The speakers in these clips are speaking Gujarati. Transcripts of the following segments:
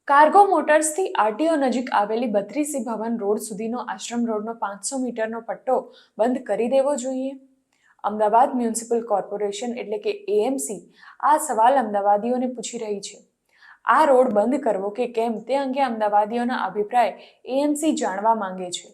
કાર્ગો મોટર્સથી આરટીઓ નજીક આવેલી 32 ભવન રોડ સુધીનો આશ્રમ રોડનો 500 મીટરનો પટ્ટો બંધ કરી દેવો જોઈએ. અમદાવાદ મ્યુનિસિપલ કોર્પોરેશન એટલે કે એએમસી આ સવાલ અમદાવાદીઓને પૂછી રહી છે. આ રોડ બંધ કરવો કે કેમ તે અંગે અમદાવાદીઓના અભિપ્રાય એએમસી જાણવા માંગે છે.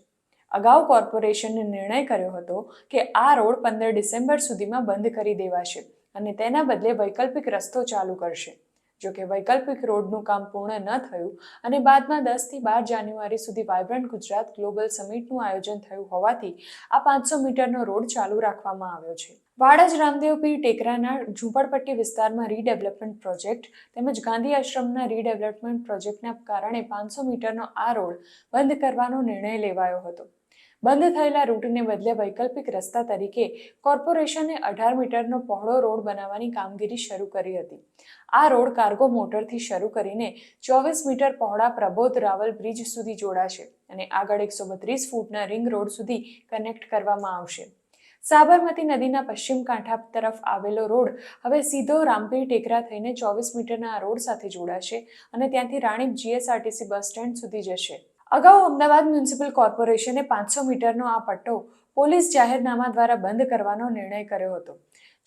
અગાઉ કોર્પોરેશને નિર્ણય કર્યો હતો કે આ રોડ 15 ડિસેમ્બર સુધીમાં બંધ કરી દેવાશે અને તેના બદલે વૈકલ્પિક રસ્તો ચાલુ કરશે. જોકે વૈકલ્પિક રોડનું કામ પૂર્ણ ન થયું અને બાદમાં 10 થી 12 જાન્યુઆરી સુધી વાઇબ્રન્ટ ગુજરાત ગ્લોબલ સમિટનું આયોજન થયું હોવાથી આ 500 મીટરનો રોડ ચાલુ રાખવામાં આવ્યો છે. વાડજ રામદેવ પીર ટેકરાના ઝૂંપડપટ્ટી વિસ્તારમાં રીડેવલપમેન્ટ પ્રોજેક્ટ તેમજ ગાંધી આશ્રમના રીડેવલપમેન્ટ પ્રોજેક્ટના કારણે 500 મીટરનો આ રોડ બંધ કરવાનો નિર્ણય લેવાયો હતો. બંધ થયેલા રૂટને બદલે વૈકલ્પિક રસ્તા તરીકે કોર્પોરેશને 18 મીટરનો પહોળો રોડ બનાવવાની કામગીરી શરૂ કરી હતી. આ રોડ કાર્ગો મોટરથી શરૂ કરીને 24 મીટર પહોળા પ્રબોધ રાવલ બ્રિજ સુધી જોડાશે અને આગળ 132 ફૂટના રિંગ રોડ સુધી કનેક્ટ કરવામાં આવશે. સાબરમતી નદીના પશ્ચિમ કાંઠા તરફ આવેલો રોડ હવે સીધો રામપીર ટેકરા થઈને 24 મીટરના આ રોડ સાથે જોડાશે અને ત્યાંથી રાણીપ જીએસઆરટીસી બસ સ્ટેન્ડ સુધી જશે. અગાઉ અમદાવાદ મ્યુનિસિપલ કોર્પોરેશને 500 મીટરનો આ પટ્ટો પોલીસ જાહેરનામા દ્વારા બંધ કરવાનો નિર્ણય કર્યો હતો.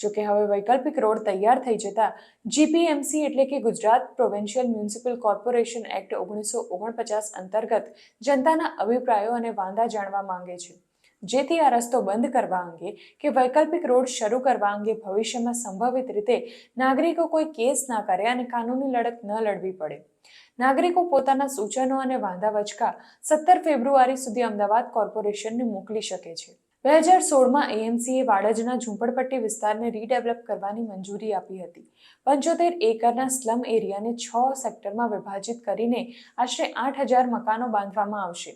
જોકે હવે વૈકલ્પિક રોડ તૈયાર થઈ જતા જીપીએમસી એટલે કે Gujarat provincial municipal corporation act 1949 અંતર્ગત જનતાના અભિપ્રાયો અને વાંધા જાણવા માંગે છે. જેથી આ રસ્તો બંધ કરવા અંગે કે વૈકલ્પિક રોડ શરૂ કરવા અંગે ભવિષ્યમાં સંભવિત રીતે નાગરિકો કોઈ કેસ ના કરે અને કાનૂની લડત ન લડવી પડે. નાગરિકો પોતાના સૂચનો અને વાંધા વચકા 17 ફેબ્રુઆરી સુધી અમદાવાદ કોર્પોરેશનને મોકલી શકે છે. 2016માં એએમસીએ વાડજના ઝૂંપડપટ્ટી વિસ્તારને રીડેવલપ કરવાની મંજૂરી આપી હતી. 75 એકરના સ્લમ એરિયાને 6 સેક્ટરમાં વિભાજિત કરીને આશરે 8000 મકાનો બાંધવામાં આવશે.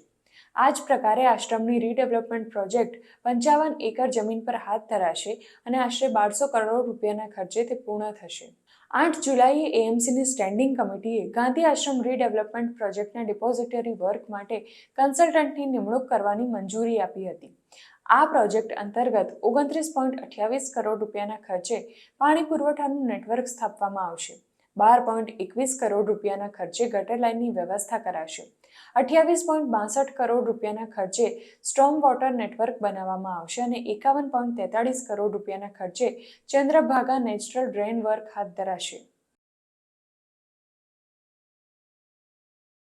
આ જ પ્રકારે આશ્રમની રીડેવલપમેન્ટ પ્રોજેક્ટ 55 એકર જમીન પર હાથ ધરાશે અને આશરે 1200 કરોડ રૂપિયાના ખર્ચે તે પૂર્ણ થશે. 8 જુલાઈએ એએમસીની સ્ટેન્ડિંગ કમિટીએ ગાંધી આશ્રમ રીડેવલપમેન્ટ પ્રોજેક્ટના ડિપોઝિટરી વર્ક માટે કન્સલ્ટન્ટની નિમણૂક કરવાની મંજૂરી આપી હતી. આ પ્રોજેક્ટ અંતર્ગત 29.28 કરોડ રૂપિયાના ખર્ચે પાણી પુરવઠાનું નેટવર્ક સ્થાપવામાં આવશે. 12.21 કરોડ રૂપિયાના ખર્ચે ગટર લાઇનની વ્યવસ્થા કરાશે. 28.62 કરોડ રૂપિયાના ખર્ચે સ્ટ્રોમ વોટર નેટવર્ક બનાવવામાં આવશે અને 51.43 કરોડ રૂપિયાના ખર્ચે ચંદ્રભાગા નેચરલ ડ્રેન વર્ક હાથ ધરાશે.